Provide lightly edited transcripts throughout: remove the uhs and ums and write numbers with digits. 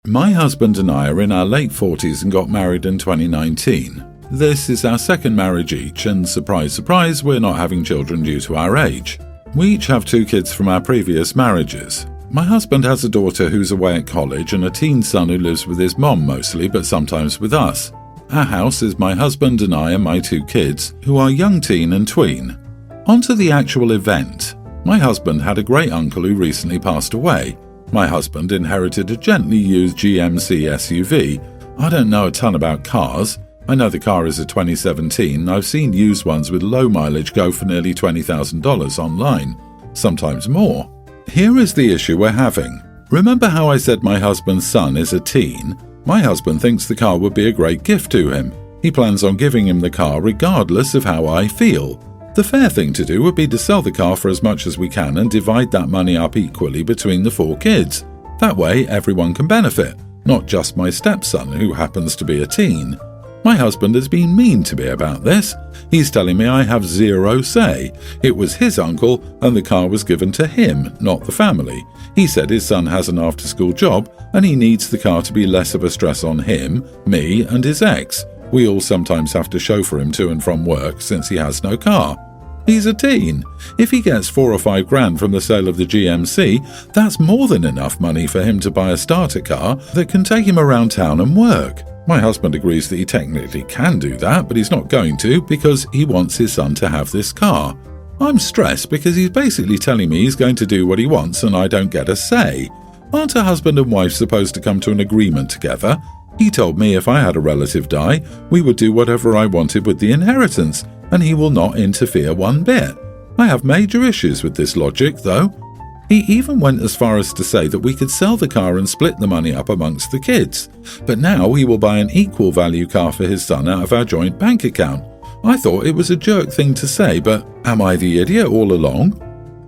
My husband and I are in our late 40s and got married in 2019. This is our second marriage each, and surprise, surprise, we're not having children due to our age. We each have 2 kids from our previous marriages. My husband has a daughter who's away at college and a teen son who lives with his mom mostly, but sometimes with us. Our house is my husband and I and my 2 kids, who are young teen and tween. On to the actual event. My husband had a great uncle who recently passed away. My husband inherited a gently used GMC SUV. I don't know a ton about cars. I know the car is a 2017. I've seen used ones with low mileage go for nearly $20,000 online, sometimes more. Here is the issue we're having. Remember how I said my husband's son is a teen? My husband thinks the car would be a great gift to him. He plans on giving him the car regardless of how I feel. The fair thing to do would be to sell the car for as much as we can and divide that money up equally between the 4 kids. That way everyone can benefit, not just my stepson who happens to be a teen. My husband has been mean to me about this. He's telling me I have 0 say. It was his uncle and the car was given to him, not the family. He said his son has an after-school job and he needs the car to be less of a stress on him, me and his ex. We all sometimes have to chauffeur him to and from work since he has no car. He's a teen. If he gets 4 or 5 grand from the sale of the GMC, that's more than enough money for him to buy a starter car that can take him around town and work. My husband agrees that he technically can do that, but he's not going to because he wants his son to have this car. I'm stressed because he's basically telling me he's going to do what he wants and I don't get a say. Aren't a husband and wife supposed to come to an agreement together? He told me if I had a relative die, we would do whatever I wanted with the inheritance, and he will not interfere one bit. I have major issues with this logic, though. He even went as far as to say that we could sell the car and split the money up amongst the kids. But now he will buy an equal value car for his son out of our joint bank account. I thought it was a jerk thing to say, but am I the idiot all along?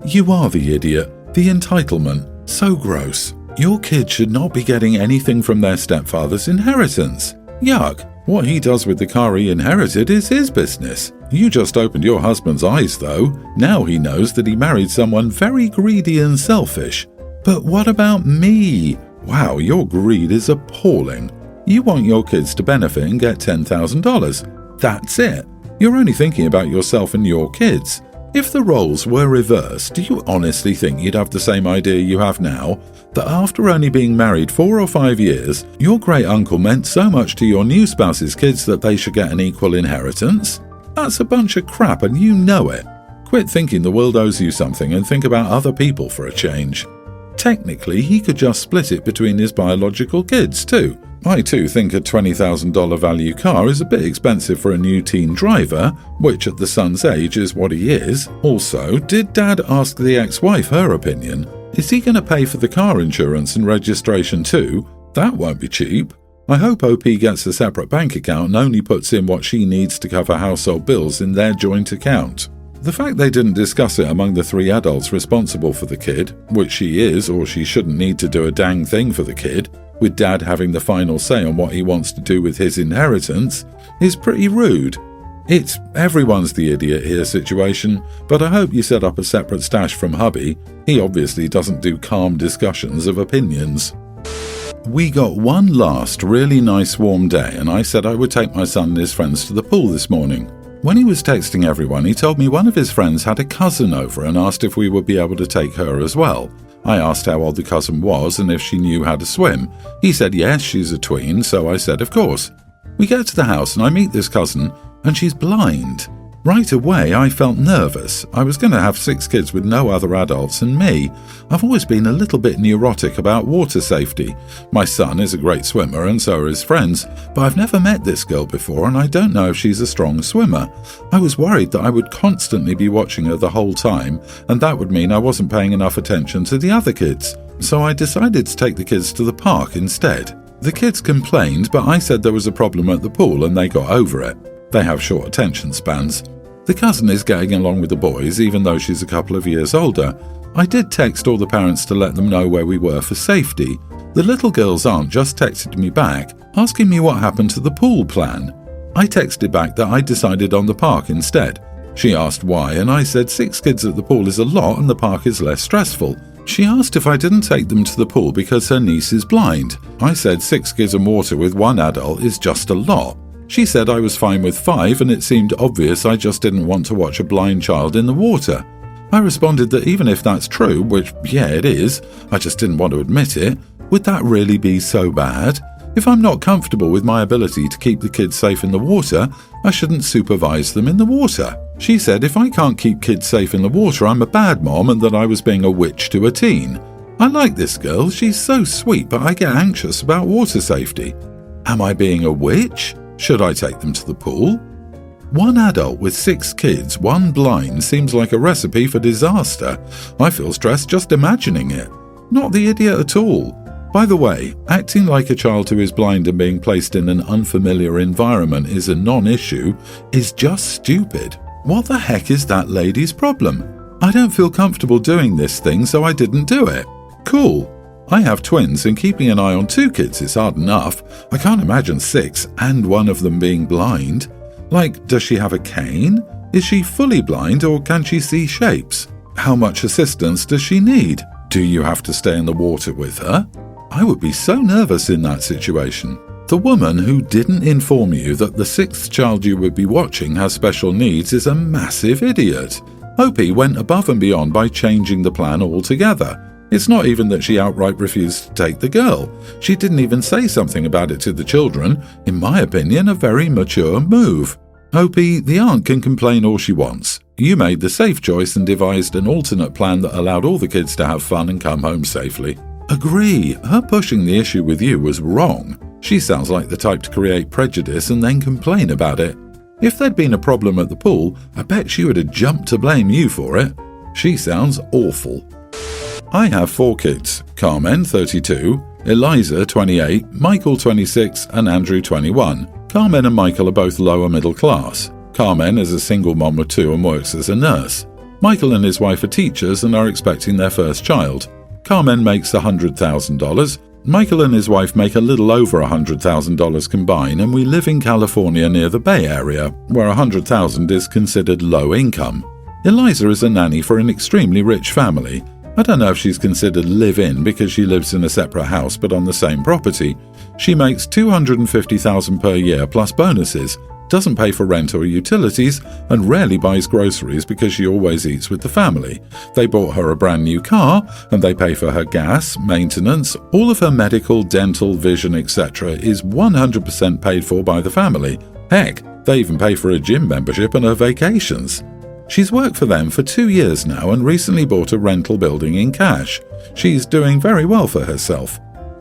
You are the idiot. The entitlement. So gross. Your kid should not be getting anything from their stepfather's inheritance. Yuck. What he does with the car he inherited is his business. You just opened your husband's eyes, though. Now he knows that he married someone very greedy and selfish. But what about me? Wow, your greed is appalling. You want your kids to benefit and get $10,000. That's it. You're only thinking about yourself and your kids. If the roles were reversed, do you honestly think you'd have the same idea you have now? That after only being married 4 or 5 years, your great uncle meant so much to your new spouse's kids that they should get an equal inheritance? That's a bunch of crap and you know it. Quit thinking the world owes you something and think about other people for a change. Technically, he could just split it between his biological kids too. I too think a $20,000 value car is a bit expensive for a new teen driver, which at the son's age is what he is. Also, did Dad ask the ex-wife her opinion? Is he going to pay for the car insurance and registration too? That won't be cheap. I hope OP gets a separate bank account and only puts in what she needs to cover household bills in their joint account. The fact they didn't discuss it among the 3 adults responsible for the kid, which she is or she shouldn't need to do a dang thing for the kid, with Dad having the final say on what he wants to do with his inheritance, is pretty rude. It's everyone's the idiot here situation, but I hope you set up a separate stash from hubby. He obviously doesn't do calm discussions of opinions. We got one last really nice warm day and I said I would take my son and his friends to the pool this morning. When he was texting everyone, he told me one of his friends had a cousin over and asked if we would be able to take her as well. I asked how old the cousin was and if she knew how to swim. He said yes, she's a tween, so I said of course. We get to the house and I meet this cousin and she's blind. Right away I felt nervous. I was going to have 6 kids with no other adults and me. I've always been a little bit neurotic about water safety. My son is a great swimmer and so are his friends, but I've never met this girl before and I don't know if she's a strong swimmer. I was worried that I would constantly be watching her the whole time and that would mean I wasn't paying enough attention to the other kids. So I decided to take the kids to the park instead. The kids complained, but I said there was a problem at the pool and they got over it. They have short attention spans. The cousin is getting along with the boys even though she's a couple of years older. I did text all the parents to let them know where we were for safety. The little girl's aunt just texted me back asking me what happened to the pool plan. I texted back that I decided on the park instead. She asked why and I said 6 kids at the pool is a lot and the park is less stressful. She asked if I didn't take them to the pool because her niece is blind. I said 6 kids and water with 1 adult is just a lot. She said I was fine with 5 and it seemed obvious I just didn't want to watch a blind child in the water. I responded that even if that's true, which yeah it is, I just didn't want to admit it, would that really be so bad? If I'm not comfortable with my ability to keep the kids safe in the water, I shouldn't supervise them in the water. She said if I can't keep kids safe in the water, I'm a bad mom and that I was being a witch to a teen. I like this girl, she's so sweet, but I get anxious about water safety. Am I being a witch? Should I take them to the pool? 1 adult with 6 kids, 1 blind seems like a recipe for disaster. I feel stressed just imagining it. Not the idiot at all. By the way, acting like a child who is blind and being placed in an unfamiliar environment is a non-issue is just stupid. What the heck is that lady's problem? I don't feel comfortable doing this thing, so I didn't do it. Cool. I have twins and keeping an eye on 2 kids is hard enough. I can't imagine 6 and 1 of them being blind. Like, does she have a cane? Is she fully blind or can she see shapes? How much assistance does she need? Do you have to stay in the water with her? I would be so nervous in that situation. The woman who didn't inform you that the 6th child you would be watching has special needs is a massive idiot. Opie went above and beyond by changing the plan altogether. It's not even that she outright refused to take the girl. She didn't even say something about it to the children. In my opinion, a very mature move. Opie, the aunt can complain all she wants. You made the safe choice and devised an alternate plan that allowed all the kids to have fun and come home safely. Agree, her pushing the issue with you was wrong. She sounds like the type to create prejudice and then complain about it. If there'd been a problem at the pool, I bet she would have jumped to blame you for it. She sounds awful. I have 4 kids, Carmen, 32, Eliza, 28, Michael, 26, and Andrew, 21. Carmen and Michael are both lower middle class. Carmen is a single mom of 2 and works as a nurse. Michael and his wife are teachers and are expecting their first child. Carmen makes $100,000. Michael and his wife make a little over $100,000 combined, and we live in California near the Bay Area, where $100,000 is considered low income. Eliza is a nanny for an extremely rich family. I don't know if she's considered live-in because she lives in a separate house but on the same property. She makes $250,000 per year plus bonuses, doesn't pay for rent or utilities, and rarely buys groceries because she always eats with the family. They bought her a brand new car, and they pay for her gas, maintenance, all of her medical, dental, vision, etc. is 100% paid for by the family. Heck, they even pay for a gym membership and her vacations. She's worked for them for 2 years now and recently bought a rental building in cash. She's doing very well for herself.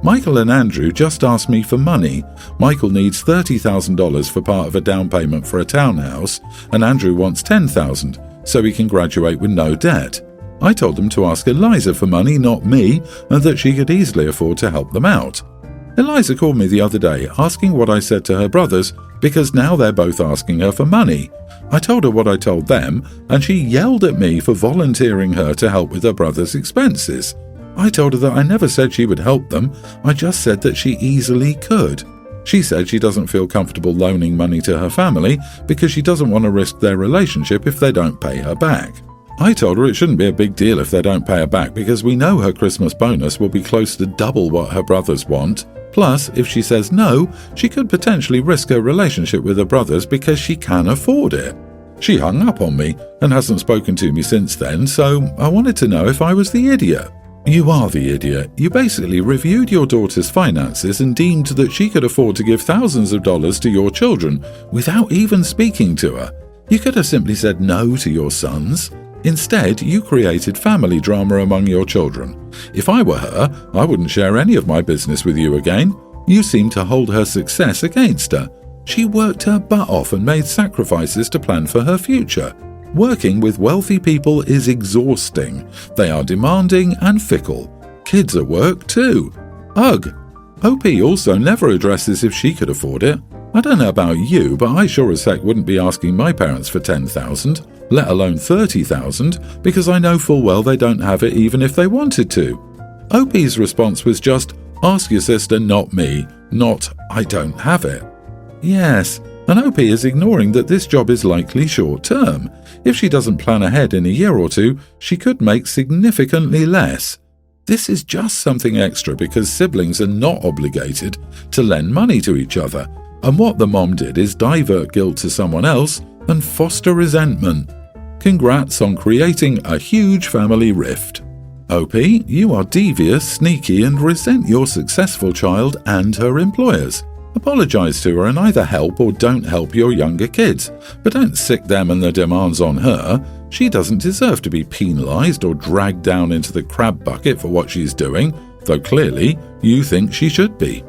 Michael and Andrew just asked me for money. Michael needs $30,000 for part of a down payment for a townhouse, and Andrew wants $10,000 so he can graduate with no debt. I told them to ask Eliza for money, not me, and that she could easily afford to help them out. Eliza called me the other day asking what I said to her brothers because now they're both asking her for money. I told her what I told them, and she yelled at me for volunteering her to help with her brother's expenses. I told her that I never said she would help them, I just said that she easily could. She said she doesn't feel comfortable loaning money to her family because she doesn't want to risk their relationship if they don't pay her back. I told her it shouldn't be a big deal if they don't pay her back because we know her Christmas bonus will be close to double what her brothers want. Plus, if she says no, she could potentially risk her relationship with her brothers because she can afford it. She hung up on me and hasn't spoken to me since then, so I wanted to know if I was the idiot. You are the idiot. You basically reviewed your daughter's finances and deemed that she could afford to give thousands of dollars to your children without even speaking to her. You could have simply said no to your sons. Instead, you created family drama among your children. If I were her, I wouldn't share any of my business with you again. You seem to hold her success against her. She worked her butt off and made sacrifices to plan for her future. Working with wealthy people is exhausting. They are demanding and fickle. Kids at work too. Ugh. OP also never addresses if she could afford it. I don't know about you, but I sure as heck wouldn't be asking my parents for $10,000, let alone $30,000, because I know full well they don't have it even if they wanted to. OP's response was just, ask your sister, not me, not, I don't have it. Yes, and OP is ignoring that this job is likely short-term. If she doesn't plan ahead in a year or two, she could make significantly less. This is just something extra because siblings are not obligated to lend money to each other, and what the mom did is divert guilt to someone else and foster resentment. Congrats on creating a huge family rift. OP, you are devious, sneaky, and resent your successful child and her employers. Apologise to her and either help or don't help your younger kids, but don't sick them and their demands on her. She doesn't deserve to be penalised or dragged down into the crab bucket for what she's doing, though clearly you think she should be.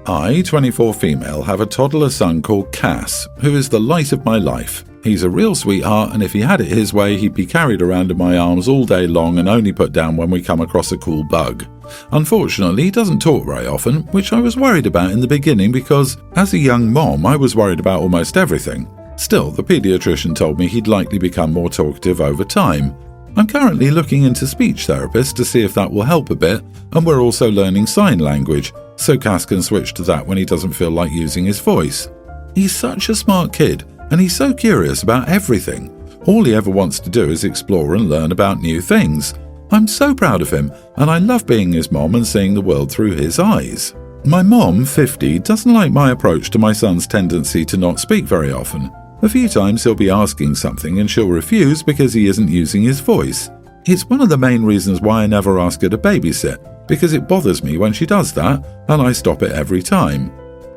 I, 24 female, have a toddler son called Cass, who is the light of my life. He's a real sweetheart, and if he had it his way, he'd be carried around in my arms all day long and only put down when we come across a cool bug. Unfortunately, he doesn't talk very often, which I was worried about in the beginning because, as a young mom, I was worried about almost everything. Still, the paediatrician told me he'd likely become more talkative over time. I'm currently looking into speech therapists to see if that will help a bit, and we're also learning sign language, so Cass can switch to that when he doesn't feel like using his voice. He's such a smart kid, and he's so curious about everything. All he ever wants to do is explore and learn about new things. I'm so proud of him, and I love being his mom and seeing the world through his eyes. My mom, 50, doesn't like my approach to my son's tendency to not speak very often. A few times he'll be asking something and she'll refuse because he isn't using his voice. It's one of the main reasons why I never ask her to babysit, because it bothers me when she does that, and I stop it every time.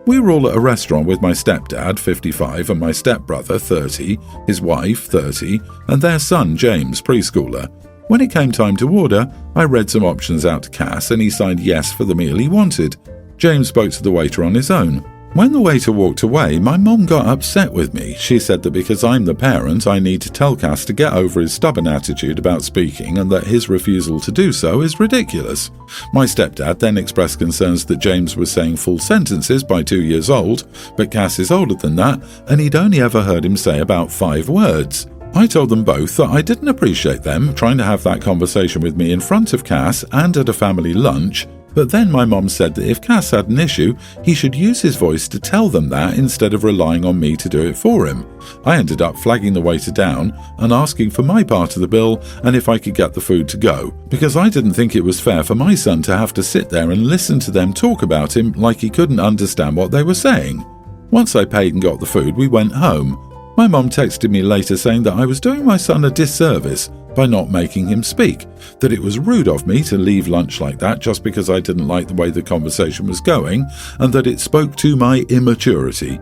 We were all at a restaurant with my stepdad, 55, and my stepbrother, 30, his wife, 30, and their son, James, preschooler. When it came time to order, I read some options out to Cass and he signed yes for the meal he wanted. James spoke to the waiter on his own. When the waiter walked away, my mom got upset with me. She said that because I'm the parent, I need to tell Cass to get over his stubborn attitude about speaking and that his refusal to do so is ridiculous. My stepdad then expressed concerns that James was saying full sentences by 2 years old, but Cass is older than that and he'd only ever heard him say about 5 words. I told them both that I didn't appreciate them trying to have that conversation with me in front of Cass and at a family lunch, but then my mom said that if Cass had an issue, he should use his voice to tell them that instead of relying on me to do it for him. I ended up flagging the waiter down and asking for my part of the bill and if I could get the food to go, because I didn't think it was fair for my son to have to sit there and listen to them talk about him like he couldn't understand what they were saying. Once I paid and got the food, we went home. My mom texted me later saying that I was doing my son a disservice by not making him speak, that it was rude of me to leave lunch like that just because I didn't like the way the conversation was going, and that it spoke to my immaturity.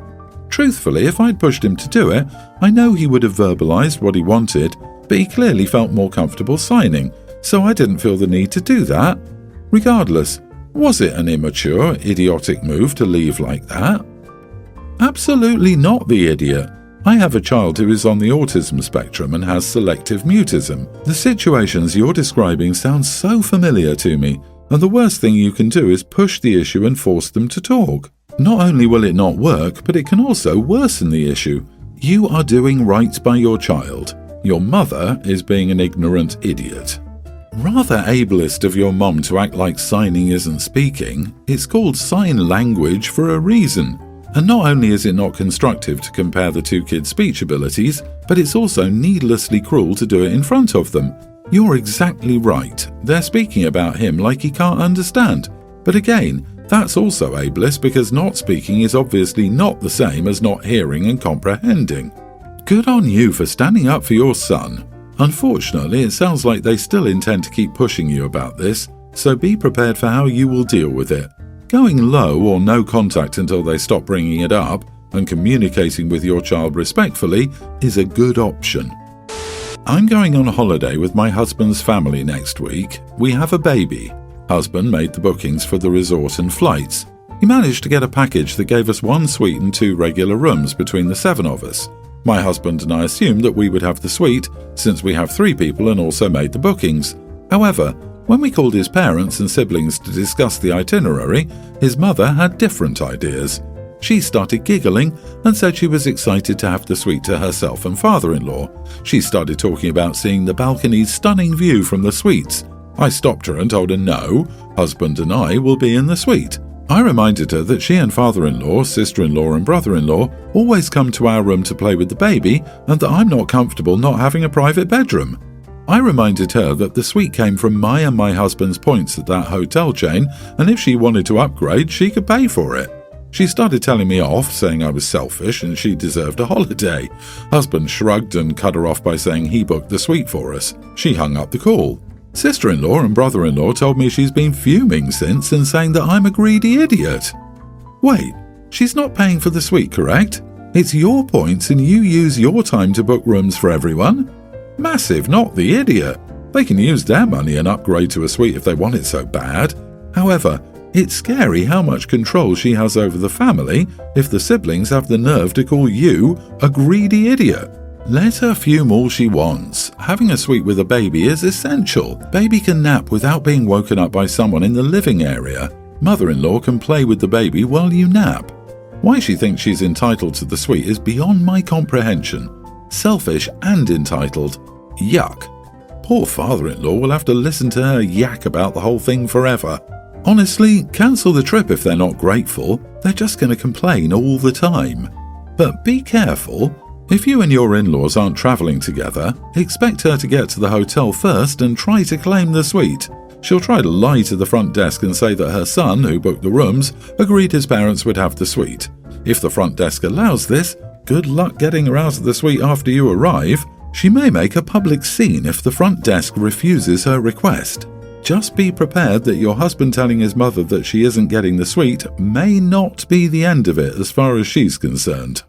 Truthfully, if I'd pushed him to do it, I know he would have verbalised what he wanted, but he clearly felt more comfortable signing, so I didn't feel the need to do that. Regardless, was it an immature, idiotic move to leave like that? Absolutely not, the idiot. I have a child who is on the autism spectrum and has selective mutism. The situations you're describing sound so familiar to me, and the worst thing you can do is push the issue and force them to talk. Not only will it not work, but it can also worsen the issue. You are doing right by your child. Your mother is being an ignorant idiot. Rather ableist of your mom to act like signing isn't speaking. It's called sign language for a reason. And not only is it not constructive to compare the two kids' speech abilities, but it's also needlessly cruel to do it in front of them. You're exactly right. They're speaking about him like he can't understand. But again, that's also ableist because not speaking is obviously not the same as not hearing and comprehending. Good on you for standing up for your son. Unfortunately, it sounds like they still intend to keep pushing you about this, so be prepared for how you will deal with it. Going low or no contact until they stop bringing it up and communicating with your child respectfully is a good option. I'm going on holiday with my husband's family next week. We have a baby. Husband made the bookings for the resort and flights. He managed to get a package that gave us 1 suite and 2 regular rooms between the 7 of us. My husband and I assumed that we would have the suite since we have 3 people and also made the bookings. However, when we called his parents and siblings to discuss the itinerary, his mother had different ideas. She started giggling and said she was excited to have the suite to herself and father-in-law. She started talking about seeing the balcony's stunning view from the suites. I stopped her and told her no, husband and I will be in the suite. I reminded her that she and father-in-law, sister-in-law and brother-in-law always come to our room to play with the baby and that I'm not comfortable not having a private bedroom. I reminded her that the suite came from my and my husband's points at that hotel chain, and if she wanted to upgrade, she could pay for it. She started telling me off, saying I was selfish and she deserved a holiday. Husband shrugged and cut her off by saying he booked the suite for us. She hung up the call. Sister-in-law and brother-in-law told me she's been fuming since and saying that I'm a greedy idiot. Wait, she's not paying for the suite, correct? It's your points and you use your time to book rooms for everyone? Massive, not the idiot. They can use their money and upgrade to a suite if they want it so bad. However, it's scary how much control she has over the family if the siblings have the nerve to call you a greedy idiot. Let her fume all she wants. Having a suite with a baby is essential. Baby can nap without being woken up by someone in the living area. Mother-in-law can play with the baby while you nap. Why she thinks she's entitled to the suite is beyond my comprehension. Selfish and entitled. Yuck. Poor father-in-law will have to listen to her yak about the whole thing forever. Honestly, cancel the trip if they're not grateful. They're just going to complain all the time. But be careful. If you and your in-laws aren't travelling together, expect her to get to the hotel first and try to claim the suite. She'll try to lie to the front desk and say that her son, who booked the rooms, agreed his parents would have the suite. If the front desk allows this, good luck getting her out of the suite after you arrive. She may make a public scene if the front desk refuses her request. Just be prepared that your husband telling his mother that she isn't getting the suite may not be the end of it as far as she's concerned.